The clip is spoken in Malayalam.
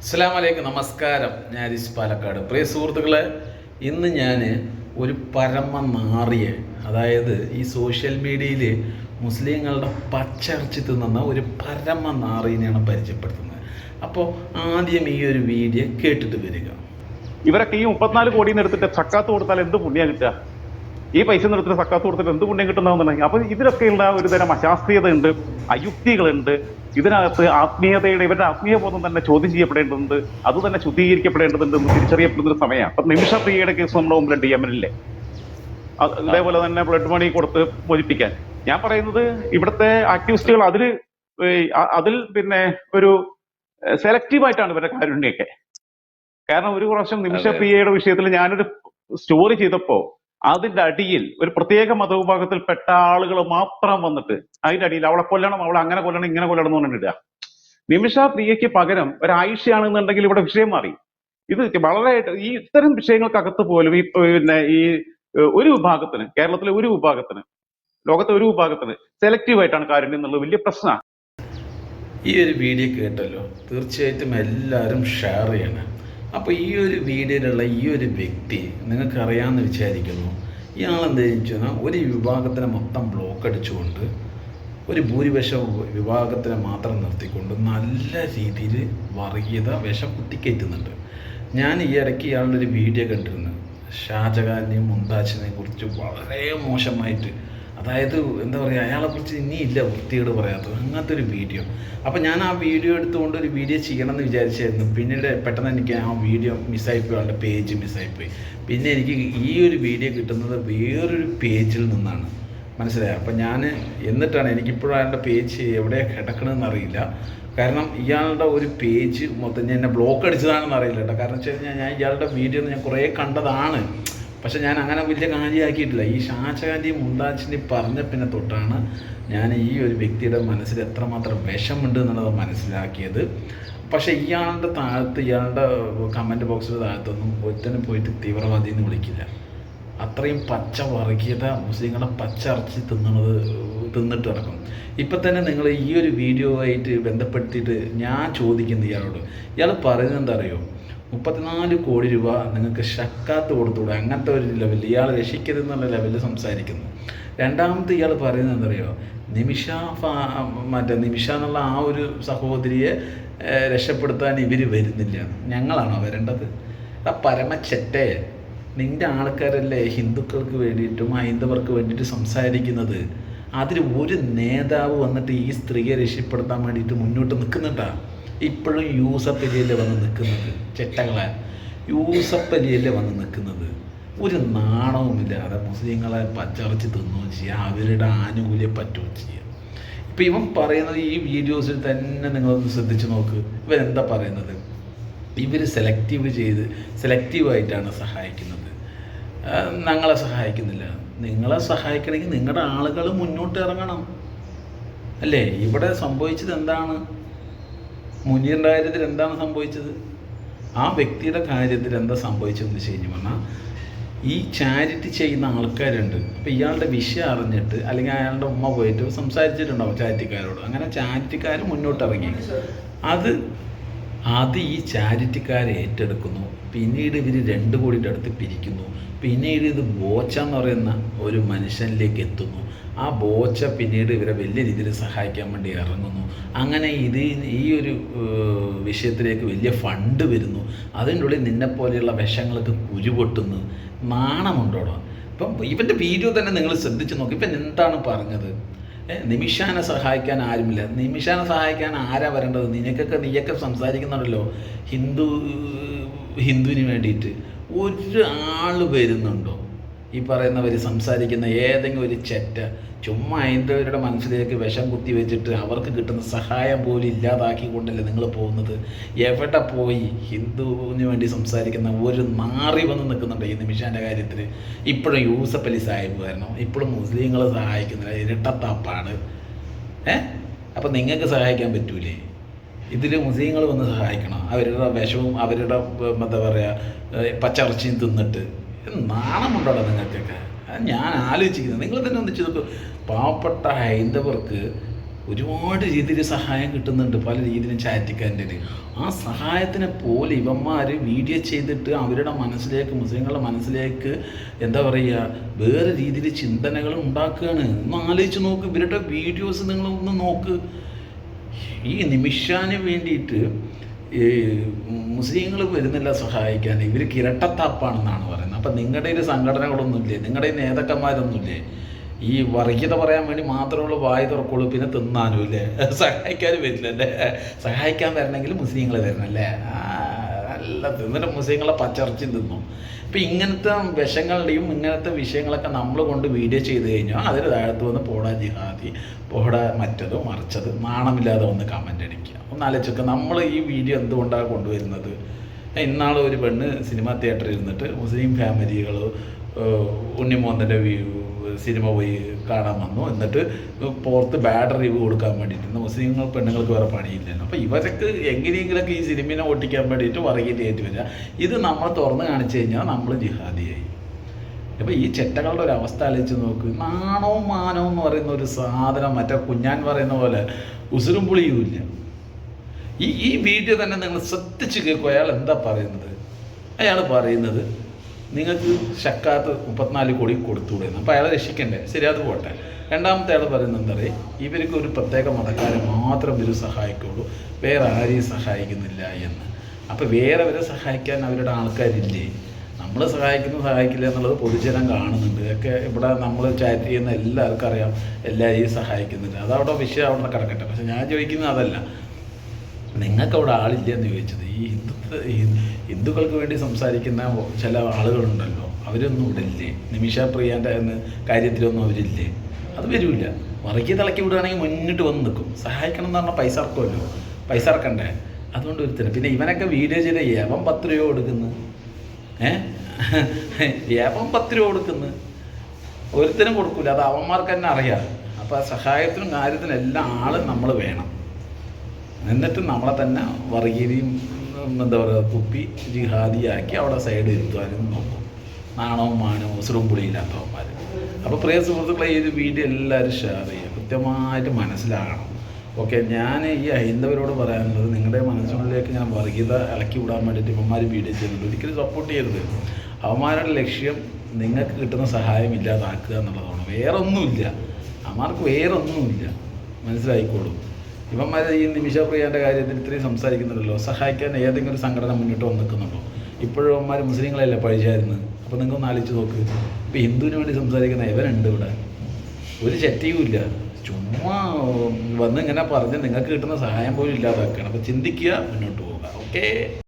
അസ്സലാമു അലൈക്കും, നമസ്കാരം. ഞാൻ അരിസ് പാലക്കാട്. പ്രിയ സുഹൃത്തുക്കളെ, ഇന്ന് ഞാൻ ഒരു പരമ നാറിയെ, അതായത് ഈ സോഷ്യൽ മീഡിയയിൽ മുസ്ലിങ്ങളുടെ പച്ചയിറച്ചി തിന്നുന്ന ഒരു പരമ നാറിനെയാണ് പരിചയപ്പെടുത്തുന്നത്. അപ്പോൾ ആദ്യം ഈ ഒരു വീഡിയോ കേട്ടിട്ട് വരിക. ഇവരൊക്കെ ഈ 34 കോടി എടുത്തിട്ട് സക്കാത്ത് കൊടുത്താൽ എന്ത് പുണ്യം കിട്ടുക? ഈ പൈസ എടുത്തിട്ട് സക്കാത്ത് കൊടുത്തിട്ട് എന്ത് പുണ്യം കിട്ടുന്നതെന്നുണ്ടെങ്കിൽ അപ്പൊ ഇതിലൊക്കെയുള്ള ഒരു തരം അശാസ്ത്രീയത ഉണ്ട്, അയുക്തികളുണ്ട്. ഇതിനകത്ത് ആത്മീയതയുടെ ഇവരുടെ ആത്മീയബോധം തന്നെ ചോദ്യം ചെയ്യപ്പെടേണ്ടതുണ്ട്, അത് തന്നെ ശുദ്ധീകരിക്കപ്പെടേണ്ടതുണ്ട് എന്ന് തിരിച്ചറിയപ്പെടുന്ന ഒരു സമയമാണ്. അപ്പൊ നിമിഷപ്രിയയുടെ കേസ് നമ്മുടെ മുമ്പിലുണ്ട് യമനിലെ. അതേപോലെ തന്നെ ബ്ലഡ് മണി കൊടുത്ത് മോചിപ്പിക്കാൻ. ഞാൻ പറയുന്നത് ഇവിടുത്തെ ആക്ടിവിസ്റ്റുകൾ അതിൽ പിന്നെ ഒരു സെലക്റ്റീവായിട്ടാണ് ഇവരുടെ കാരുണ്യൊക്കെ. കാരണം ഒരു പ്രാവശ്യം നിമിഷപ്രിയയുടെ വിഷയത്തിൽ ഞാനൊരു സ്റ്റോറി ചെയ്തപ്പോ അതിന്റെ അടിയിൽ ഒരു പ്രത്യേക മതവിഭാഗത്തിൽപ്പെട്ട ആളുകൾ മാത്രം വന്നിട്ട് അതിന്റെ അടിയിൽ അവളെ കൊല്ലണം, അവളെ അങ്ങനെ കൊല്ലണം, ഇങ്ങനെ കൊല്ലണം എന്ന് പറഞ്ഞിട്ടില്ല. നിമിഷപ്രിയയ്ക്ക് പകരം ഒരു ആയിഷയാണെന്നുണ്ടെങ്കിൽ ഇവിടെ വിഷയം മാറി. ഇത് വളരെ ഈ ഇത്തരം വിഷയങ്ങൾക്കകത്ത് പോലും ഈ ഒരു വിഭാഗത്തിന്, കേരളത്തിലെ ഒരു വിഭാഗത്തിന്, ലോകത്തെ ഒരു വിഭാഗത്തിന് സെലക്റ്റീവായിട്ടാണ് കാരുണ്യം എന്നുള്ളത് വലിയ പ്രശ്നമാണ്. ഈ ഒരു വീഡിയോ കേട്ടല്ലോ, തീർച്ചയായിട്ടും എല്ലാവരും ഷെയർ ചെയ്യണം. അപ്പോൾ ഈ ഒരു വീഡിയോയിലുള്ള ഈ ഒരു വ്യക്തി നിങ്ങൾക്കറിയാമെന്ന് വിചാരിക്കുന്നു. ഇയാളെന്താ വെച്ചാൽ ഒരു വിഭാഗത്തിനെ മൊത്തം ബ്ലോക്ക് അടിച്ചുകൊണ്ട് ഒരു ഭൂരിപക്ഷ വിഭാഗത്തിനെ മാത്രം നിർത്തിക്കൊണ്ട് നല്ല രീതിയിൽ വർഗീയത വിഷം കുത്തിക്കയറ്റുന്നുണ്ട്. ഞാൻ ഈ ഇടയ്ക്ക് ഇയാളുടെ ഒരു വീഡിയോ കണ്ടിരുന്നു. ഷാജഹാനെയും മുംതാസിനെയും കുറിച്ച് വളരെ മോശമായിട്ട്, അതായത് എന്താ പറയുക, അയാളെക്കുറിച്ച് ഇനിയില്ല വൃത്തിയോട് പറയാത്തത്, അങ്ങനത്തെ ഒരു വീഡിയോ. അപ്പോൾ ഞാൻ ആ വീഡിയോ എടുത്തുകൊണ്ട് ഒരു വീഡിയോ ചെയ്യണമെന്ന് വിചാരിച്ചായിരുന്നു. പിന്നീട് പെട്ടെന്ന് എനിക്ക് ആ വീഡിയോ മിസ്സായിപ്പോയി, ആളുടെ പേജ് മിസ്സായിപ്പോയി. പിന്നെ എനിക്ക് ഈ ഒരു വീഡിയോ കിട്ടുന്നത് വേറൊരു പേജിൽ നിന്നാണ്, മനസ്സിലായത്. അപ്പം ഞാൻ എന്നിട്ടാണ്, എനിക്കിപ്പോഴും അയാളുടെ പേജ് എവിടെയാണ് കിടക്കണമെന്ന് അറിയില്ല. കാരണം ഇയാളുടെ ഒരു പേജ് മൊത്തം ഞാൻ എന്നെ ബ്ലോക്ക് അടിച്ചതാണെന്ന് അറിയില്ല കേട്ടോ. കാരണം വെച്ച് കഴിഞ്ഞാൽ ഞാൻ ഇയാളുടെ വീഡിയോ ഞാൻ കുറേ കണ്ടതാണ്, പക്ഷെ ഞാൻ അങ്ങനെ വലിയ കാര്യമാക്കിയിട്ടില്ല. ഈ ഷാജഹാൻ്റെയും മുംതാസിൻ്റെയും പറഞ്ഞ പിന്നെ തൊട്ടാണ് ഞാൻ ഈ ഒരു വ്യക്തിയുടെ മനസ്സിൽ എത്രമാത്രം വിഷമുണ്ട് എന്നുള്ളത് മനസ്സിലാക്കിയത്. പക്ഷേ ഇയാളുടെ താഴത്ത്, ഇയാളുടെ കമൻറ്റ് ബോക്സിൻ്റെ താഴത്തൊന്നും ഒരുത്തനും പോയിട്ട് തീവ്രവാദി എന്ന് വിളിക്കില്ല. അത്രയും പച്ച വർഗീയത മുസ്ലിങ്ങളെ പച്ചയിറച്ചി തിന്നിട്ട് നടക്കും. ഇപ്പം തന്നെ നിങ്ങൾ ഈ ഒരു വീഡിയോ ആയിട്ട് ബന്ധപ്പെടുത്തിയിട്ട് ഞാൻ ചോദിക്കുന്നത് ഇയാളോട്, ഇയാൾ പറയുന്നത് എന്താ അറിയോ, 34 കോടി രൂപ നിങ്ങൾക്ക് ഷക്കാത്ത് കൊടുത്തുകൂടെ, അങ്ങനത്തെ ഒരു ലെവലിൽ ഇയാൾ രക്ഷിക്കരുതെന്നുള്ള ലെവലിൽ സംസാരിക്കുന്നു. രണ്ടാമത്തെ ഇയാൾ പറയുന്നത് എന്തറിയോ, നിമിഷ എന്നുള്ള ആ ഒരു സഹോദരിയെ രക്ഷപ്പെടുത്താൻ ഇവർ വരുന്നില്ല, ഞങ്ങളാണോ വരേണ്ടത്? ആ പരമച്ചെറ്റേ, നിൻ്റെ ആൾക്കാരല്ലേ ഹിന്ദുക്കൾക്ക് വേണ്ടിയിട്ടും ഹൈന്ദവർക്ക് വേണ്ടിയിട്ട് സംസാരിക്കുന്നത്. അതിൽ ഒരു നേതാവ് വന്നിട്ട് ഈ സ്ത്രീയെ രക്ഷപ്പെടുത്താൻ വേണ്ടിയിട്ട് മുന്നോട്ട് നിൽക്കുന്നുണ്ടാ? ഇപ്പോഴും യൂസഫ് അലിയല്ലേ വന്ന് നിൽക്കുന്നത്? ചെറ്റകളെ, യൂസഫ് അലിയല്ലേ വന്ന് നിൽക്കുന്നത്? ഒരു നാണവുമില്ലാതെ മുസ്ലിങ്ങളെ പച്ചറച്ച് തിന്നുകയും ചെയ്യുക, അവരുടെ ആനുകൂല്യം പറ്റുകയും ചെയ്യുക. ഇപ്പം ഇവൻ പറയുന്നത് ഈ വീഡിയോസിൽ തന്നെ നിങ്ങളൊന്ന് ശ്രദ്ധിച്ച് നോക്ക്. ഇവരെന്താ പറയുന്നത്? ഇവർ സെലക്റ്റീവായിട്ടാണ് സഹായിക്കുന്നത്, ഞങ്ങളെ സഹായിക്കുന്നില്ല. നിങ്ങളെ സഹായിക്കണമെങ്കിൽ നിങ്ങളുടെ ആളുകൾ മുന്നോട്ട് ഇറങ്ങണം, അല്ലേ? ഇവിടെ സംഭവിച്ചത് എന്താണ്? മുനീറിൻ്റെ കാര്യത്തിൽ എന്താണ് സംഭവിച്ചത്? ആ വ്യക്തിയുടെ കാര്യത്തിൽ എന്താ സംഭവിച്ചതെന്ന് വെച്ച് കഴിഞ്ഞ് പറഞ്ഞാൽ, ഈ ചാരിറ്റി ചെയ്യുന്ന ആൾക്കാരുണ്ട്. അപ്പോൾ ഇയാളുടെ വിഷയം അറിഞ്ഞിട്ട്, അല്ലെങ്കിൽ അയാളുടെ ഉമ്മ പോയിട്ട് സംസാരിച്ചിട്ടുണ്ടാവും ചാരിറ്റിക്കാരോട്. അങ്ങനെ ചാരിറ്റിക്കാർ മുന്നോട്ടിറങ്ങി അത് ഈ ചാരിറ്റിക്കാരെ ഏറ്റെടുക്കുന്നു. പിന്നീട് ഇവർ 2 കോടിയുടെ അടുത്ത് പിരിക്കുന്നു. പിന്നീട് ഇത് ബോച്ച എന്ന് പറയുന്ന ഒരു മനുഷ്യനിലേക്ക് എത്തുന്നു. ആ ബോച്ച പിന്നീട് ഇവരെ വലിയ രീതിയിൽ സഹായിക്കാൻ വേണ്ടി ഇറങ്ങുന്നു. അങ്ങനെ ഈ ഒരു വിഷയത്തിലേക്ക് വലിയ ഫണ്ട് വരുന്നു. അതിൻ്റെ ഉള്ളിൽ നിന്നെപ്പോലെയുള്ള വിഷങ്ങൾക്ക് കുരുപൊട്ടുന്നു. നാണമുണ്ടോടോ? ഇപ്പം ഇവൻ്റെ വീഡിയോ തന്നെ നിങ്ങൾ ശ്രദ്ധിച്ച് നോക്കി. ഇപ്പം എന്താണ് പറഞ്ഞത്? നിമിഷാനെ സഹായിക്കാൻ ആരുമില്ല. നിമിഷാനെ സഹായിക്കാൻ ആരാ വരേണ്ടത്? നീയൊക്കെ സംസാരിക്കുന്നുണ്ടല്ലോ ഹിന്ദുവിന് വേണ്ടിയിട്ട്. ഒരാൾ വരുന്നുണ്ടോ? ഈ പറയുന്നവർ സംസാരിക്കുന്ന ഏതെങ്കിലും ഒരു ചെറ്റ ചുമ്മാ ഹൈന്ദവരുടെ മനസ്സിലേക്ക് വിഷം കുത്തി വെച്ചിട്ട് അവർക്ക് കിട്ടുന്ന സഹായം പോലും ഇല്ലാതാക്കിക്കൊണ്ടല്ലേ നിങ്ങൾ പോകുന്നത്? എവിടെ പോയി ഹിന്ദുവിന് വേണ്ടി സംസാരിക്കുന്ന ഒരു നാറി വന്ന് നിൽക്കുന്നുണ്ട് ഈ നിമിഷാൻ്റെ കാര്യത്തിൽ. ഇപ്പോഴും യൂസഫ് അലി സാഹിബ് വരണം, ഇപ്പോഴും മുസ്ലിങ്ങളെ സഹായിക്കുന്നില്ല. ഇരട്ടത്താപ്പാണ്. അപ്പം നിങ്ങൾക്ക് സഹായിക്കാൻ പറ്റൂലേ? ഇതിൽ മുസ്ലിങ്ങൾ വന്ന് സഹായിക്കണം, അവരുടെ വിഷവും അവരുടെ എന്താ പറയുക പച്ചയിറച്ചിയും തിന്നിട്ട്. നാണമുണ്ടോ നിങ്ങൾക്കൊക്കെ? ഞാൻ ആലോചിക്കുന്നത്, നിങ്ങൾ തന്നെ ഒന്നിച്ച് നോക്കും. പാവപ്പെട്ട ഹൈന്ദവർക്ക് ഒരുപാട് രീതിയിൽ സഹായം കിട്ടുന്നുണ്ട്, പല രീതിയിലും ചാറ്റിക്കാൻ്റെ. ആ സഹായത്തിനെ പോലെ ഇവന്മാർ വീഡിയോ ചെയ്തിട്ട് അവരുടെ മനസ്സിലേക്ക്, മുസ്ലിങ്ങളുടെ മനസ്സിലേക്ക് എന്താ പറയുക, വേറെ രീതിയിൽ ചിന്തനകൾ ഉണ്ടാക്കുകയാണ്. ഒന്ന് ആലോചിച്ച് നോക്ക്, ഇവരുടെ വീഡിയോസ് നിങ്ങളൊന്ന് നോക്ക്. ഈ നിമിഷാന് വേണ്ടിയിട്ട് ഈ മുസ്ലിങ്ങൾ വരുന്നില്ല സഹായിക്കാൻ, ഇവർക്ക് ഇരട്ടത്താപ്പാണെന്നാണ് പറയുന്നത്. അപ്പം നിങ്ങളുടെ ഒരു സംഘടനകളൊന്നുമില്ലേ, നിങ്ങളുടെ നേതാക്കന്മാരൊന്നുമില്ലേ? ഈ വർഗീയത പറയാൻ വേണ്ടി മാത്രമുള്ള വായി തുറക്കുള്ളൂ, പിന്നെ തിന്നാനും ഇല്ലേ, സഹായിക്കാനും വരില്ല അല്ലേ? സഹായിക്കാൻ വരണമെങ്കിൽ മുസ്ലിങ്ങൾ വരണല്ലേ? നല്ല തിന്നിട്ട് മുസ്ലിങ്ങളെ പച്ചർച്ചി തിന്നു. ഇപ്പം ഇങ്ങനത്തെ വിഷങ്ങളുടെയും ഇങ്ങനത്തെ വിഷയങ്ങളൊക്കെ നമ്മൾ കൊണ്ട് വീഡിയോ ചെയ്ത് കഴിഞ്ഞാൽ അതിന് താഴത്ത് വന്ന് പോടാ ജിഹാദി, പോടാ മറ്റത് മറിച്ചത്, നാണമില്ലാതെ വന്ന് കമൻ്റ് അടിക്കുക. ഒന്ന് ആലോചിച്ചൊക്കെ നമ്മൾ ഈ വീഡിയോ എന്തുകൊണ്ടാണ് കൊണ്ടുവരുന്നത്? ഇന്നാൾ ഒരു പെണ്ണ് സിനിമാ തിയേറ്ററിൽ ഇരുന്നിട്ട് മുസ്ലിം ഫാമിലികൾ ഉണ്ണിമോന്തൻ്റെ സിനിമ പോയി കാണാൻ വന്നു, എന്നിട്ട് പുറത്ത് ബാഡ് റിവ്യൂ കൊടുക്കാൻ വേണ്ടിയിട്ട്. മുസ്ലിങ്ങൾ പെണ്ണുങ്ങൾക്ക് വേറെ പണിയില്ലല്ലോ. അപ്പോൾ ഇവരൊക്കെ എങ്ങനെയെങ്കിലൊക്കെ ഈ സിനിമയെ ഒട്ടിക്കാൻ വേണ്ടിയിട്ട് വർഗീയതയായിട്ട് വരിക. ഇത് നമ്മൾ തുറന്ന് കാണിച്ചു കഴിഞ്ഞാൽ നമ്മൾ ജിഹാദിയായി. അപ്പോൾ ഈ ചെറ്റകളുടെ ഒരു അവസ്ഥ ആലോചിച്ച് നോക്ക്. നാണവും മാനവും എന്ന് പറയുന്ന ഒരു സാധനം മറ്റേ കുഞ്ഞാൻ പറയുന്ന പോലെ ഉസുരും പുളിയും ഇല്ല. ഈ വീഡിയോ തന്നെ നിങ്ങൾ ശ്രദ്ധിച്ച് കേൾക്കും. അയാൾ എന്താ പറയുന്നത്? അയാൾ പറയുന്നത് നിങ്ങൾക്ക് ഷക്കാത്ത് 34 കോടി കൊടുത്തുകൂടെയെന്ന്. അപ്പോൾ അയാളെ രക്ഷിക്കണ്ടേ? ശരി, അത് പോട്ടെ. രണ്ടാമത്തെ ആൾ പറയുന്നത് എന്താ പറയുക, ഇവർക്ക് ഒരു പ്രത്യേക മതക്കാരെ മാത്രം ഇവർ സഹായിക്കുള്ളൂ, വേറെ ആരെയും സഹായിക്കുന്നില്ല എന്ന്. അപ്പോൾ വേറെവരെ സഹായിക്കാൻ അവരുടെ ആൾക്കാരില്ലേ? നമ്മൾ സഹായിക്കില്ല എന്നുള്ളത് പൊതുജനം കാണുന്നുണ്ട്. ഒക്കെ ഇവിടെ നമ്മൾ ചാറ്റ് ചെയ്യുന്ന എല്ലാവർക്കും അറിയാം, എല്ലാവരെയും സഹായിക്കുന്നുണ്ട്. അതവിടെ വിഷയം അവിടെ നിന്ന് കിടക്കട്ടെ. പക്ഷെ ഞാൻ ചോദിക്കുന്നത് അതല്ല, നിങ്ങൾക്ക് അവിടെ ആളില്ല എന്ന് ചോദിച്ചത്. ഈ ഹിന്ദുക്കൾക്ക് വേണ്ടി സംസാരിക്കുന്ന ചില ആളുകളുണ്ടല്ലോ, അവരൊന്നും ഇവിടെ ഇല്ലേ? നിമിഷ പ്രിയൻ്റെ കാര്യത്തിലൊന്നും അവരില്ലേ? അത് വരില്ല. വർഗീയ തിളക്കി വിടുകയാണെങ്കിൽ മുന്നിട്ട് വന്ന് നിൽക്കും. സഹായിക്കണം എന്ന് പറഞ്ഞാൽ പൈസ ഇറക്കുമല്ലോ, പൈസ ഇറക്കണ്ടേ? അതുകൊണ്ട് ഒരുത്തരം. പിന്നെ ഇവനൊക്കെ വീഡിയോ ചെയ്ത ഏവൻ 10 രൂപ കൊടുക്കുന്നു, ഏവൻ 10 രൂപ കൊടുക്കുന്നു, ഒരുത്തരും കൊടുക്കില്ല. അത് അവന്മാർക്ക് തന്നെ അറിയാം. അപ്പോൾ ആ സഹായത്തിനും കാര്യത്തിനും എല്ലാം ആളും നമ്മൾ വേണം. എന്നിട്ട് നമ്മളെ തന്നെ വർഗീയതയും എന്താ പറയുക കുപ്പി ജിഹാദിയാക്കി അവിടെ സൈഡ് ഇരുത്തുവാനും നോക്കും. നാണവും മാനവും ഉസുറും പുളിയില്ലാത്തവന്മാർ. അപ്പോൾ പ്രിയ സുഹൃത്തുക്കളെ, ഈ ഒരു വീഡിയോ എല്ലാവരും ഷെയർ ചെയ്യുക, കൃത്യമായിട്ട് മനസ്സിലാകണം. ഓക്കെ, ഞാൻ ഈ ഹൈന്ദവരോട് പറയാനുള്ളത്, നിങ്ങളുടെ മനസ്സിനുള്ളിലേക്ക് ഞാൻ വർഗീയത ഇളക്കി വിടാൻ വേണ്ടിയിട്ട് ഇവന്മാർ വീഡിയോ ചെയ്യുന്നുണ്ട്. ഒരിക്കലും സപ്പോർട്ട് ചെയ്യരുത്. അവന്മാരുടെ ലക്ഷ്യം നിങ്ങൾക്ക് കിട്ടുന്ന സഹായം ഇല്ലാതാക്കുക എന്നുള്ളതാണ്. വേറൊന്നുമില്ല, അവന്മാർക്ക് വേറൊന്നുമില്ല. മനസ്സിലായിക്കോളും. ഇവന്മാർ ഈ നിമിഷ പ്രിയൻ്റെ കാര്യത്തിൽ ഇത്രയും സംസാരിക്കുന്നുണ്ടല്ലോ, സഹായിക്കാൻ ഏതെങ്കിലും ഒരു സംഘടന മുന്നിട്ട് വന്ന് നിൽക്കുന്നുണ്ടോ? ഇപ്പോഴും അവന്മാർ മുസ്ലിങ്ങളെല്ലാം പഴിച്ചായിരുന്നു. അപ്പോൾ നിങ്ങൾക്കൊന്ന് ആലോചിച്ച് നോക്ക്. ഇപ്പോൾ ഹിന്ദുവിന് വേണ്ടി സംസാരിക്കുന്ന ഇവനുണ്ട് ഇവിടെ, ഒരു ചറ്റിയും ഇല്ല. ചുമ്മാ വന്ന് ഇങ്ങനെ പറഞ്ഞ് നിങ്ങൾക്ക് കിട്ടുന്ന സഹായം പോലും ഇല്ലാതാക്കുകയാണ്. അപ്പോൾ ചിന്തിക്കുക, മുന്നോട്ട് പോവുക. ഓക്കേ.